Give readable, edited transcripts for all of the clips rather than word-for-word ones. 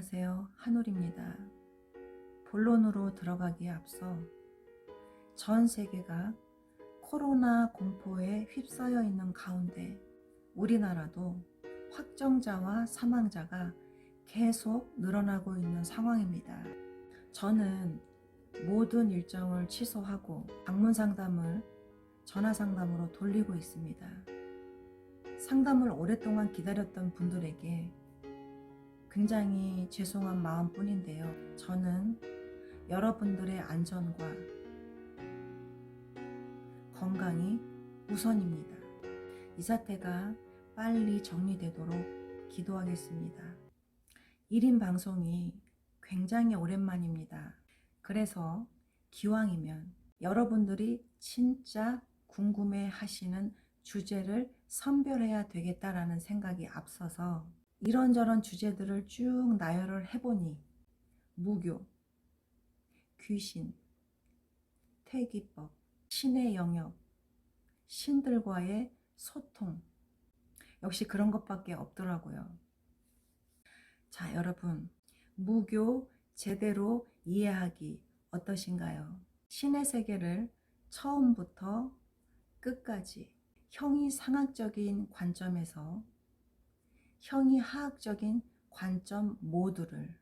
안녕하세요. 한울입니다. 본론으로 들어가기에 앞서 전 세계가 코로나 공포에 휩싸여 있는 가운데 우리나라도 확정자와 사망자가 계속 늘어나고 있는 상황입니다. 저는 모든 일정을 취소하고 방문 상담을 전화 상담으로 돌리고 있습니다. 상담을 오랫동안 기다렸던 분들에게 굉장히 죄송한 마음뿐인데요. 저는 여러분들의 안전과 건강이 우선입니다. 이 사태가 빨리 정리되도록 기도하겠습니다. 1인 방송이 굉장히 오랜만입니다. 그래서 기왕이면 여러분들이 진짜 궁금해 하시는 주제를 선별해야 되겠다라는 생각이 앞서서 이런저런 주제들을 쭉 나열을 해보니 무교, 귀신, 퇴기법, 신의 영역, 신들과의 소통, 역시 그런 것밖에 없더라고요. 자, 여러분, 무교 제대로 이해하기 어떠신가요? 신의 세계를 처음부터 끝까지 형이상학적인 관점에서 형이하학적인 관점 모두를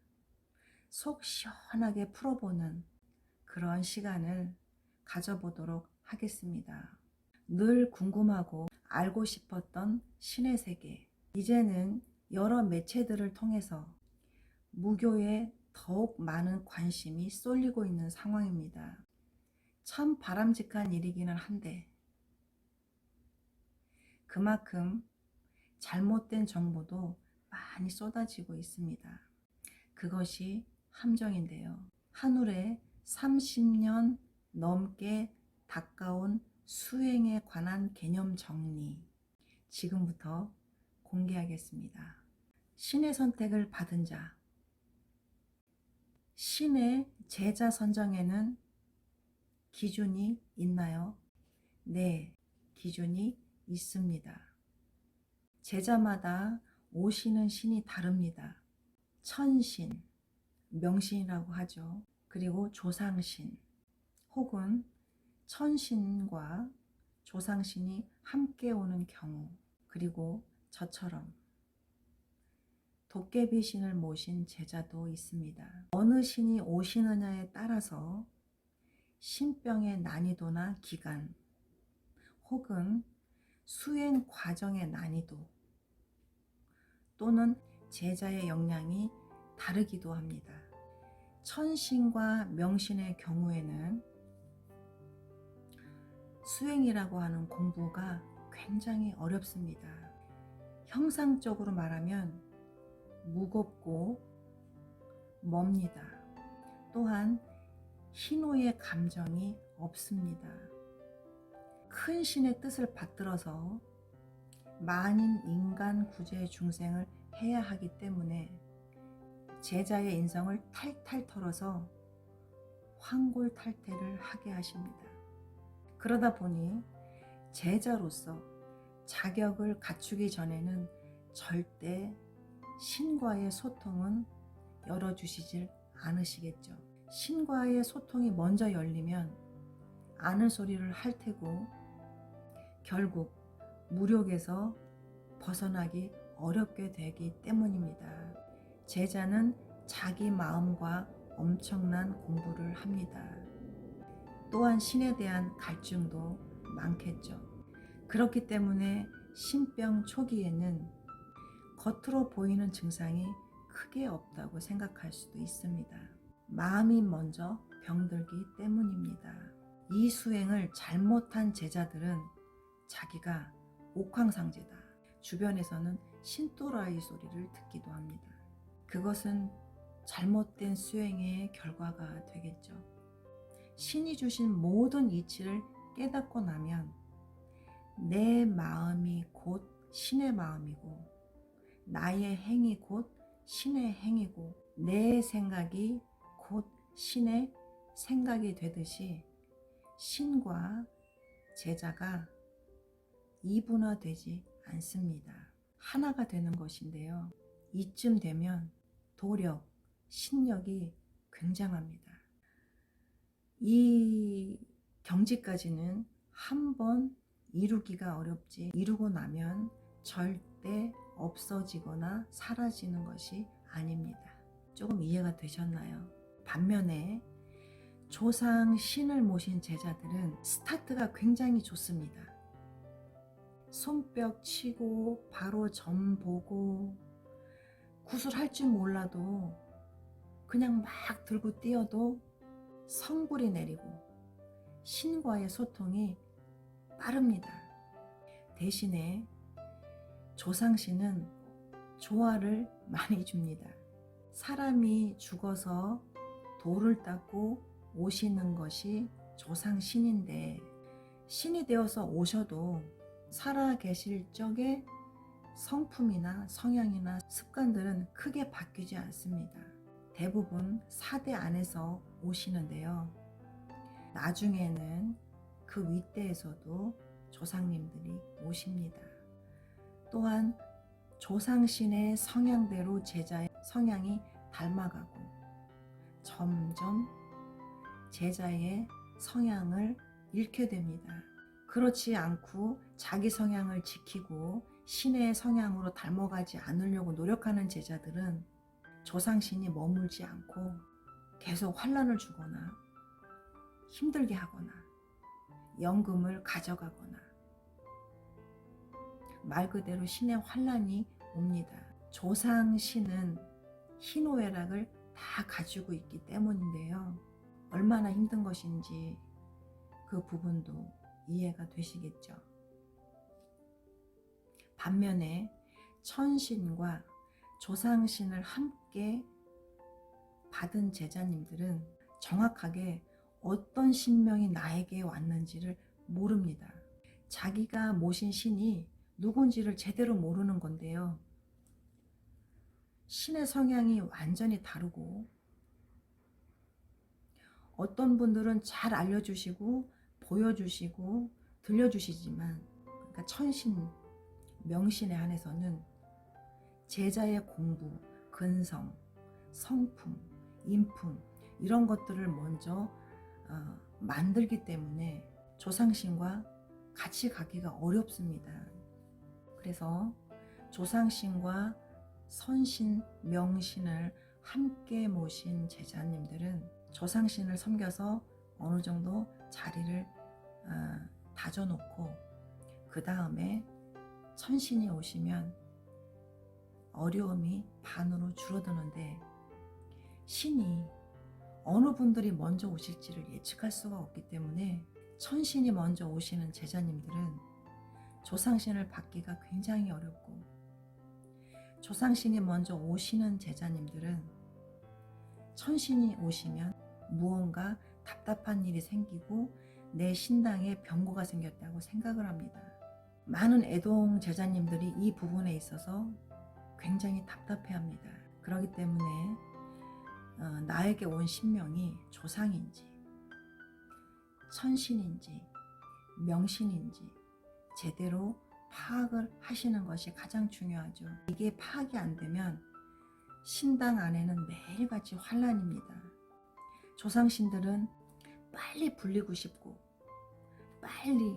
속 시원하게 풀어보는 그런 시간을 가져보도록 하겠습니다. 늘 궁금하고 알고 싶었던 신의 세계, 이제는 여러 매체들을 통해서 무교에 더욱 많은 관심이 쏠리고 있는 상황입니다. 참 바람직한 일이기는 한데 그만큼 잘못된 정보도 많이 쏟아지고 있습니다. 그것이 함정인데요. 한울의 30년 넘게 가까운 수행에 관한 개념 정리, 지금부터 공개하겠습니다. 신의 선택을 받은 자, 신의 제자 선정에는 기준이 있나요? 네, 기준이 있습니다. 제자마다 오시는 신이 다릅니다. 천신, 명신이라고 하죠. 그리고 조상신, 혹은 천신과 조상신이 함께 오는 경우, 그리고 저처럼 도깨비 신을 모신 제자도 있습니다. 어느 신이 오시느냐에 따라서 신병의 난이도나 기간, 혹은 수행 과정의 난이도, 또는 제자의 역량이 다르기도 합니다. 천신과 명신의 경우에는 수행이라고 하는 공부가 굉장히 어렵습니다. 형상적으로 말하면 무겁고 멉니다. 또한 희노의 감정이 없습니다. 큰 신의 뜻을 받들어서 만인 인간 구제 중생을 해야 하기 때문에 제자의 인성을 탈탈 털어서 환골탈태를 하게 하십니다. 그러다 보니 제자로서 자격을 갖추기 전에는 절대 신과의 소통은 열어주시질 않으시겠죠. 신과의 소통이 먼저 열리면 아는 소리를 할 테고 결국 무력에서 벗어나기 어렵게 되기 때문입니다. 제자는 자기 마음과 엄청난 공부를 합니다. 또한 신에 대한 갈증도 많겠죠. 그렇기 때문에 신병 초기에는 겉으로 보이는 증상이 크게 없다고 생각할 수도 있습니다. 마음이 먼저 병들기 때문입니다. 이 수행을 잘못한 제자들은 자기가 옥황상제다, 주변에서는 신또라이 소리를 듣기도 합니다. 그것은 잘못된 수행의 결과가 되겠죠. 신이 주신 모든 이치를 깨닫고 나면 내 마음이 곧 신의 마음이고, 나의 행이 곧 신의 행이고, 내 생각이 곧 신의 생각이 되듯이 신과 제자가 이분화되지 않습니다. 하나가 되는 것인데요. 이쯤 되면 도력, 신력이 굉장합니다. 이 경지까지는 한 번 이루기가 어렵지, 이루고 나면 절대 없어지거나 사라지는 것이 아닙니다. 조금 이해가 되셨나요? 반면에 조상 신을 모신 제자들은 스타트가 굉장히 좋습니다. 손뼉 치고 바로 점 보고, 구슬할 줄 몰라도 그냥 막 들고 뛰어도 성불이 내리고 신과의 소통이 빠릅니다. 대신에 조상신은 조화를 많이 줍니다. 사람이 죽어서 돌을 닦고 오시는 것이 조상신인데, 신이 되어서 오셔도 살아 계실 적에 성품이나 성향이나 습관들은 크게 바뀌지 않습니다. 대부분 사대 안에서 오시는데요. 나중에는 그 윗대에서도 조상님들이 오십니다. 또한 조상신의 성향대로 제자의 성향이 닮아가고 점점 제자의 성향을 잃게 됩니다. 그렇지 않고 자기 성향을 지키고 신의 성향으로 닮아가지 않으려고 노력하는 제자들은 조상신이 머물지 않고 계속 환난을 주거나 힘들게 하거나 연금을 가져가거나, 말 그대로 신의 환난이 옵니다. 조상신은 희노애락을 다 가지고 있기 때문인데요. 얼마나 힘든 것인지 그 부분도 이해가 되시겠죠. 반면에 천신과 조상신을 함께 받은 제자님들은 정확하게 어떤 신명이 나에게 왔는지를 모릅니다. 자기가 모신 신이 누군지를 제대로 모르는 건데요. 신의 성향이 완전히 다르고, 어떤 분들은 잘 알려주시고 보여주시고 들려주시지만, 그러니까 천신, 명신에 한해서는 제자의 공부, 근성, 성품, 인품 이런 것들을 먼저 만들기 때문에 조상신과 같이 가기가 어렵습니다. 그래서 조상신과 선신, 명신을 함께 모신 제자님들은 조상신을 섬겨서 어느 정도 자리를 다져놓고 그 다음에 천신이 오시면 어려움이 반으로 줄어드는데, 신이 어느 분들이 먼저 오실지를 예측할 수가 없기 때문에 천신이 먼저 오시는 제자님들은 조상신을 받기가 굉장히 어렵고, 조상신이 먼저 오시는 제자님들은 천신이 오시면 무언가 답답한 일이 생기고 내 신당에 병고가 생겼다고 생각을 합니다. 많은 애동 제자님들이 이 부분에 있어서 굉장히 답답해합니다. 그렇기 때문에 나에게 온 신명이 조상인지 천신인지 명신인지 제대로 파악을 하시는 것이 가장 중요하죠. 이게 파악이 안 되면 신당 안에는 매일같이 환란입니다. 조상신들은 빨리 불리고 싶고, 빨리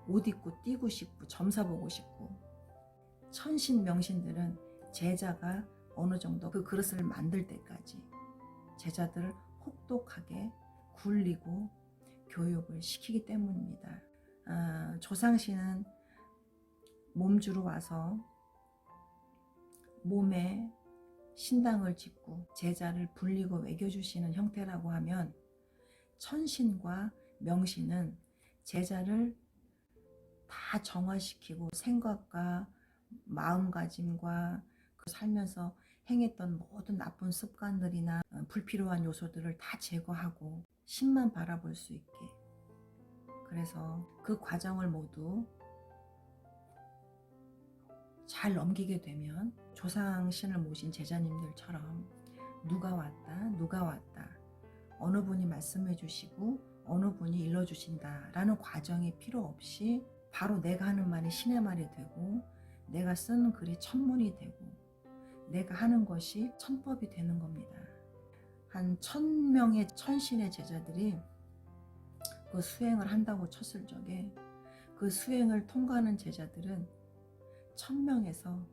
옷 입고 뛰고 싶고, 점사 보고 싶고, 천신 명신들은 제자가 어느 정도 그 그릇을 만들 때까지 제자들을 혹독하게 굴리고 교육을 시키기 때문입니다. 조상신은 몸주로 와서 몸에 신당을 짓고 제자를 불리고 먹여주시는 형태라고 하면, 천신과 명신은 제자를 다 정화시키고 생각과 마음가짐과 살면서 행했던 모든 나쁜 습관들이나 불필요한 요소들을 다 제거하고 신만 바라볼 수 있게, 그래서 그 과정을 모두 잘 넘기게 되면 조상신을 모신 제자님들처럼 누가 왔다 어느 분이 말씀해 주시고 어느 분이 일러주신다 라는 과정이 필요 없이 바로 내가 하는 말이 신의 말이 되고, 내가 쓰는 글이 천문이 되고, 내가 하는 것이 천법이 되는 겁니다. 한 1000명의 천신의 제자들이 그 수행을 한다고 쳤을 적에 그 수행을 통과하는 제자들은 1000명에서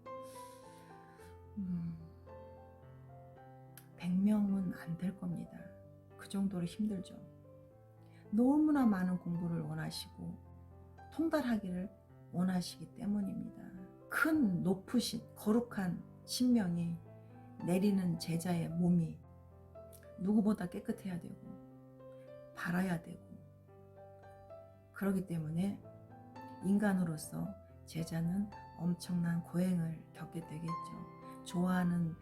100명은 안 될 겁니다. 그 정도로 힘들죠. 너무나 많은 공부를 원하시고 통달하기를 원하시기 때문입니다. 큰 높으신 거룩한 신명이 내리는 제자의 몸이 누구보다 깨끗해야 되고 바라야 되고, 그렇기 때문에 인간으로서 제자는 엄청난 고행을 겪게 되겠죠. 좋아하는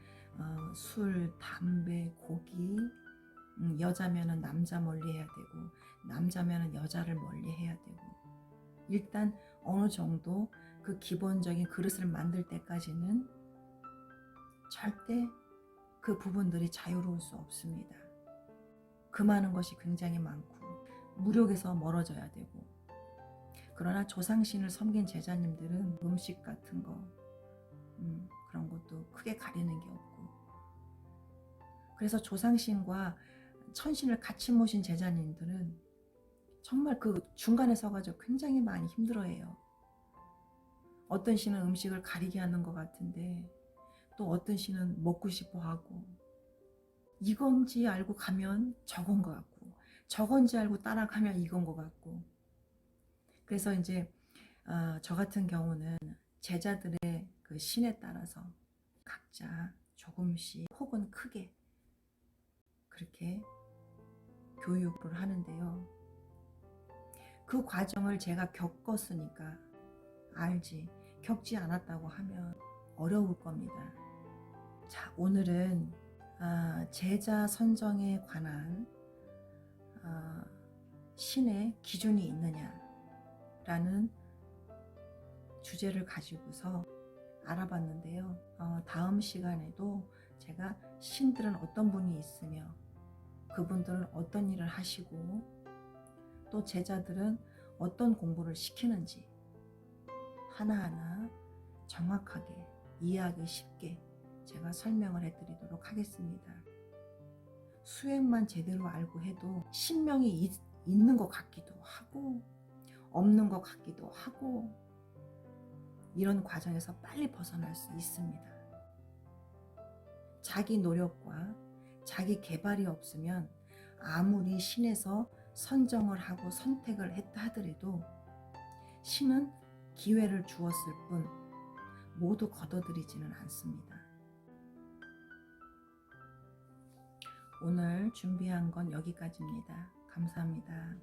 술, 담배, 고기, 여자면은 남자 멀리 해야 되고 남자면은 여자를 멀리 해야 되고, 일단 어느 정도 그 기본적인 그릇을 만들 때까지는 절대 그 부분들이 자유로울 수 없습니다. 금하는 것이 굉장히 많고 무력에서 멀어져야 되고, 그러나 조상신을 섬긴 제자님들은 음식 같은 거 그런 것도 크게 가리는 게 없고, 그래서 조상신과 천신을 같이 모신 제자님들은 정말 그 중간에 서가지고 굉장히 많이 힘들어해요. 어떤 신은 음식을 가리게 하는 것 같은데 또 어떤 신은 먹고 싶어 하고, 이건지 알고 가면 저건 것 같고 저건지 알고 따라가면 이건 것 같고. 그래서 이제 저 같은 경우는 제자들의 그 신에 따라서 각자 조금씩 혹은 크게 그렇게 교육을 하는데요. 그 과정을 제가 겪었으니까 알지, 겪지 않았다고 하면 어려울 겁니다. 자, 오늘은 제자 선정에 관한 신의 기준이 있느냐라는 주제를 가지고서 알아봤는데요. 다음 시간에도 제가 신들은 어떤 분이 있으며 그분들은 어떤 일을 하시고 또 제자들은 어떤 공부를 시키는지 하나하나 정확하게 이해하기 쉽게 제가 설명을 해드리도록 하겠습니다. 수행만 제대로 알고 해도 신명이 있는 것 같기도 하고 없는 것 같기도 하고, 이런 과정에서 빨리 벗어날 수 있습니다. 자기 노력과 자기 개발이 없으면 아무리 신에서 선정을 하고 선택을 했다 하더라도 신은 기회를 주었을 뿐 모두 거둬들이지는 않습니다. 오늘 준비한 건 여기까지입니다. 감사합니다.